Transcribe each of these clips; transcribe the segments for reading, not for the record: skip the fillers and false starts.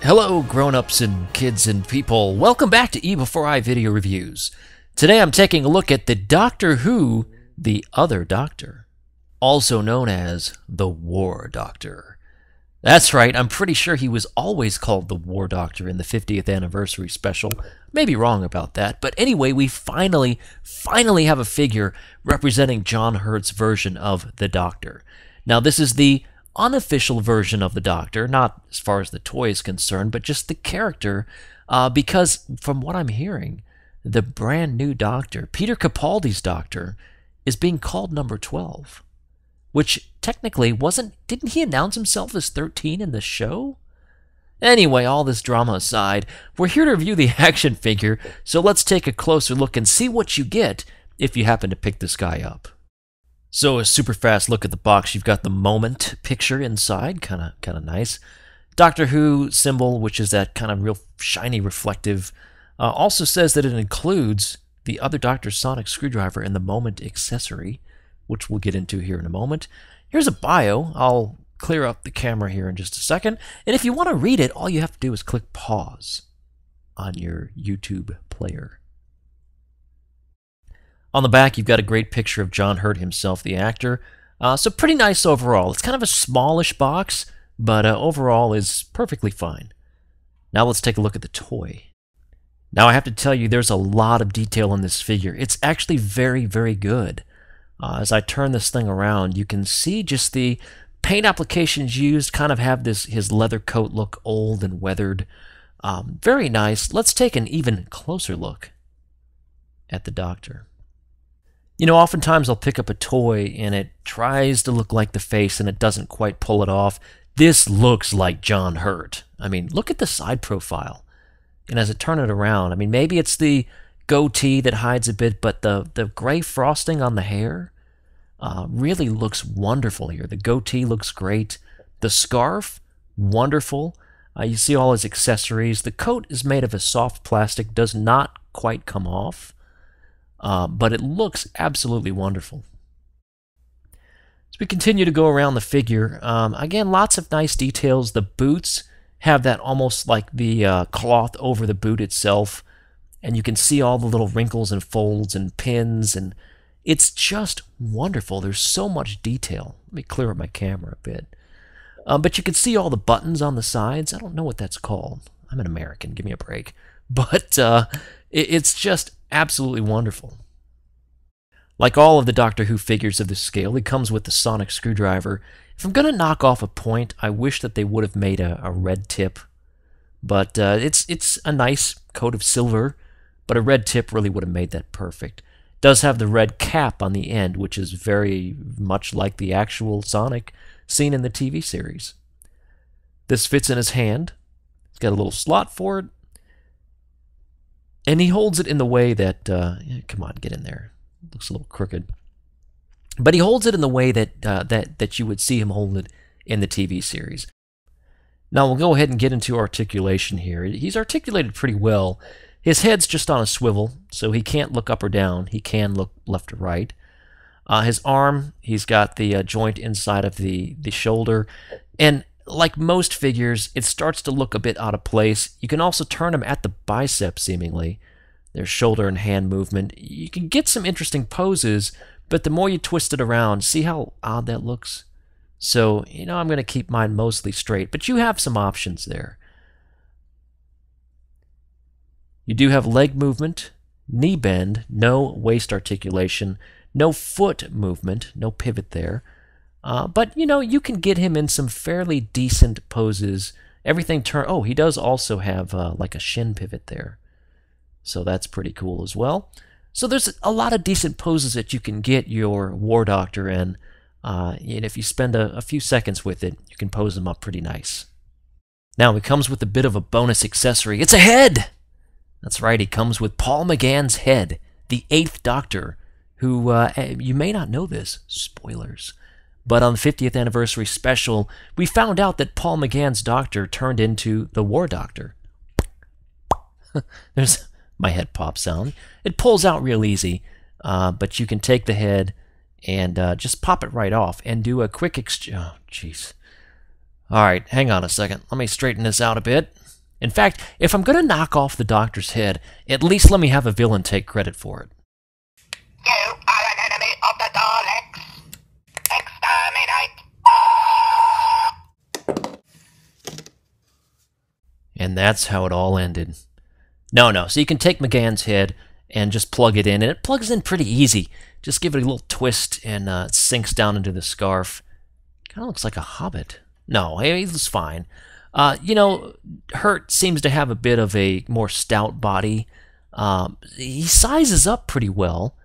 Hello grown-ups and kids and people, welcome back to eBEFOREi video reviews. Today I'm taking a look at the Doctor Who, the Other Doctor, also known as the War Doctor. That's right, I'm pretty sure he was always called the War Doctor in the 50th anniversary special. Maybe wrong about that, but anyway, we finally have a figure representing John Hurt's version of the Doctor. Now this is the unofficial version of the Doctor, not as far as the toy is concerned, but just the character, because from what I'm hearing, the brand new Doctor, Peter Capaldi's Doctor, is being called number 12, which technically didn't he announce himself as 13 in the show? Anyway, all this drama aside, we're here to review the action figure, so let's take a closer look and see what you get if you happen to pick this guy up. So a super fast look at the box. You've got the Moment picture inside, kind of nice. Doctor Who symbol, which is that kind of real shiny reflective. Also says that it includes the Other Doctor's sonic screwdriver and the Moment accessory, which we'll get into here in a moment. Here's a bio. I'll clear up the camera here in just a second. And if you want to read it, all you have to do is click pause on your YouTube player. On the back, you've got a great picture of John Hurt himself, the actor. So pretty nice overall. It's kind of a smallish box, but overall is perfectly fine. Now let's take a look at the toy. Now I have to tell you, there's a lot of detail in this figure. It's actually very, very good. As I turn this thing around, you can see just the paint applications used kind of have his leather coat look old and weathered. Very nice. Let's take an even closer look at the Doctor. You know, oftentimes I'll pick up a toy and it tries to look like the face and it doesn't quite pull it off. This looks like John Hurt. I mean, look at the side profile. And as I turn it around, I mean, maybe it's the goatee that hides a bit, but the gray frosting on the hair really looks wonderful here. The goatee looks great. The scarf, wonderful. You see all his accessories. The coat is made of a soft plastic, does not quite come off. But it looks absolutely wonderful. As we continue to go around the figure, again, lots of nice details. The boots have that almost like the cloth over the boot itself, and you can see all the little wrinkles and folds and pins, and it's just wonderful. There's so much detail. Let me clear up my camera a bit. But you can see all the buttons on the sides. I don't know what that's called. I'm an American. Give me a break. But it's just absolutely wonderful. Like all of the Doctor Who figures of this scale, he comes with the sonic screwdriver. If I'm going to knock off a point, I wish that they would have made a red tip. But it's a nice coat of silver, but a red tip really would have made that perfect. It does have the red cap on the end, which is very much like the actual Sonic seen in the TV series. This fits in his hand. It's got a little slot for it. And he holds it in the way that, come on, get in there. It looks a little crooked. But he holds it in the way that you would see him hold it in the TV series. Now we'll go ahead and get into articulation here. He's articulated pretty well. His head's just on a swivel, so he can't look up or down. He can look left or right. His arm, he's got the joint inside of the shoulder. And like most figures, it starts to look a bit out of place. You can also turn them at the bicep, seemingly. There's shoulder and hand movement. You can get some interesting poses, but the more you twist it around, see how odd that looks? So, you know, I'm going to keep mine mostly straight, but you have some options there. You do have leg movement, knee bend, no waist articulation, no foot movement, no pivot there. But, you know, you can get him in some fairly decent poses. Everything oh, he does also have like a shin pivot there. So that's pretty cool as well. So there's a lot of decent poses that you can get your War Doctor in. And if you spend a few seconds with it, you can pose him up pretty nice. Now, he comes with a bit of a bonus accessory. It's a head! That's right, he comes with Paul McGann's head, the 8th Doctor, who, you may not know this, spoilers. But on the 50th anniversary special, we found out that Paul McGann's Doctor turned into the War Doctor. There's my head pop sound. It pulls out real easy, but you can take the head and just pop it right off and do a quick oh, jeez. All right, hang on a second. Let me straighten this out a bit. In fact, if I'm going to knock off the Doctor's head, at least let me have a villain take credit for it. You are an enemy of the Daleks. Exterminate! And that's how it all ended. No, so you can take McGann's head and just plug it in, and it plugs in pretty easy. Just give it a little twist, and it sinks down into the scarf. Kind of looks like a hobbit. No, he's fine. Hurt seems to have a bit of a more stout body. He sizes up pretty well.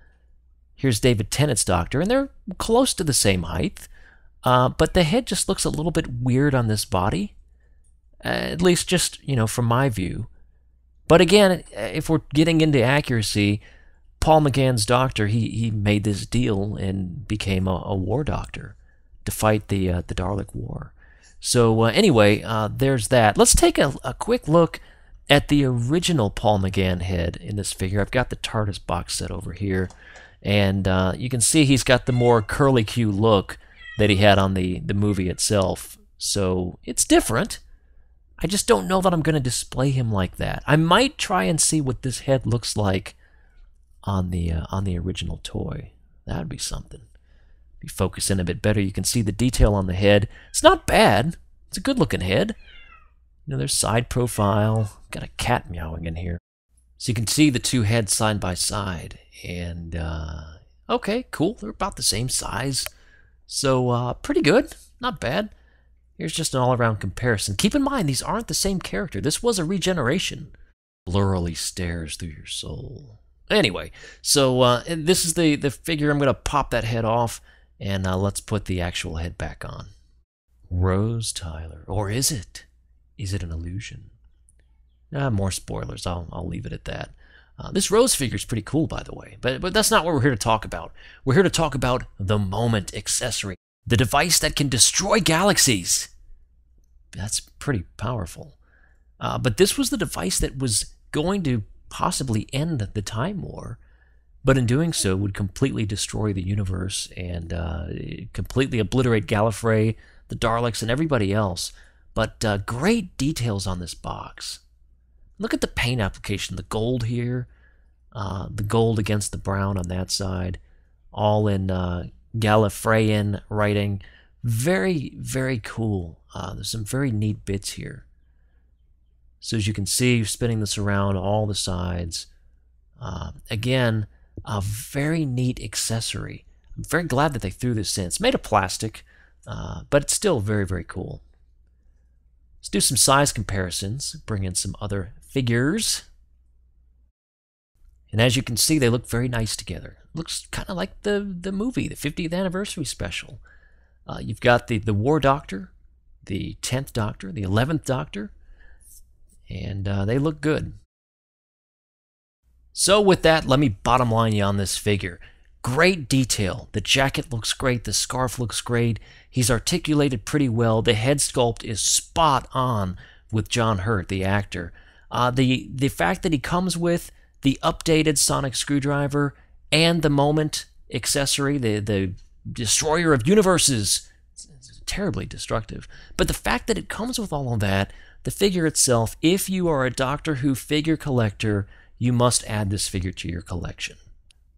Here's David Tennant's Doctor, and they're close to the same height. But the head just looks a little bit weird on this body. At least just, from my view. But again, if we're getting into accuracy, Paul McGann's Doctor, he made this deal and became a war doctor to fight the Dalek War. So anyway, there's that. Let's take a quick look at the original Paul McGann head in this figure. I've got the TARDIS box set over here, and you can see he's got the more curly-Q look that he had on the movie itself. So it's different. I just don't know that I'm going to display him like that. I might try and see what this head looks like on the original toy. That'd be something. If you focus in a bit better, you can see the detail on the head. It's not bad. It's a good-looking head. There's side profile. Got a cat meowing in here. So you can see the two heads side by side. And, okay, cool. They're about the same size. So, pretty good. Not bad. Here's just an all-around comparison. Keep in mind, these aren't the same character. This was a regeneration. Blurrily stares through your soul. Anyway, so this is the figure. I'm going to pop that head off, and let's put the actual head back on. Rose Tyler. Or is it? Is it an illusion? More spoilers. I'll leave it at that. This Rose figure is pretty cool, by the way. But that's not what we're here to talk about. We're here to talk about the Moment accessory. The device that can destroy galaxies. That's pretty powerful. But this was the device that was going to possibly end the Time War, but in doing so would completely destroy the universe and completely obliterate Gallifrey, the Daleks, and everybody else. But great details on this box. Look at the paint application, the gold here, the gold against the brown on that side, all in Gallifreyan writing. Very, very cool. There's some very neat bits here. So as you can see, spinning this around all the sides. Again, a very neat accessory. I'm very glad that they threw this in. It's made of plastic, but it's still very, very cool. Let's do some size comparisons. Bring in some other figures. And as you can see, they look very nice together. Looks kind of like the movie, the 50th anniversary special. You've got the War Doctor, the 10th Doctor, the 11th Doctor, and they look good. So with that, let me bottom line you on this figure. Great detail. The jacket looks great. The scarf looks great. He's articulated pretty well. The head sculpt is spot on with John Hurt, the actor. The fact that he comes with the updated sonic screwdriver and the Moment accessory, the destroyer of universes, it's terribly destructive. But the fact that it comes with all of that, the figure itself, if you are a Doctor Who figure collector, you must add this figure to your collection.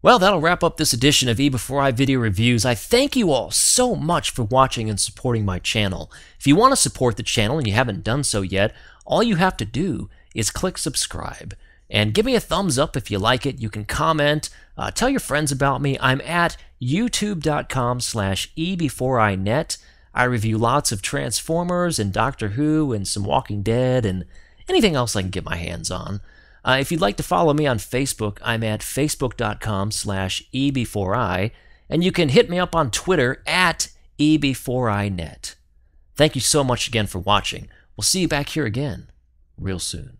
Well, that'll wrap up this edition of eBEFOREi Video Reviews. I thank you all so much for watching and supporting my channel. If you want to support the channel and you haven't done so yet, all you have to do is click subscribe. And give me a thumbs up if you like it. You can comment, tell your friends about me. I'm at youtube.com/eBEFOREiNet. I review lots of Transformers and Doctor Who and some Walking Dead and anything else I can get my hands on. If you'd like to follow me on Facebook, I'm at facebook.com/eBEFOREi, and you can hit me up on Twitter at eBEFOREiNet. Thank you so much again for watching. We'll see you back here again real soon.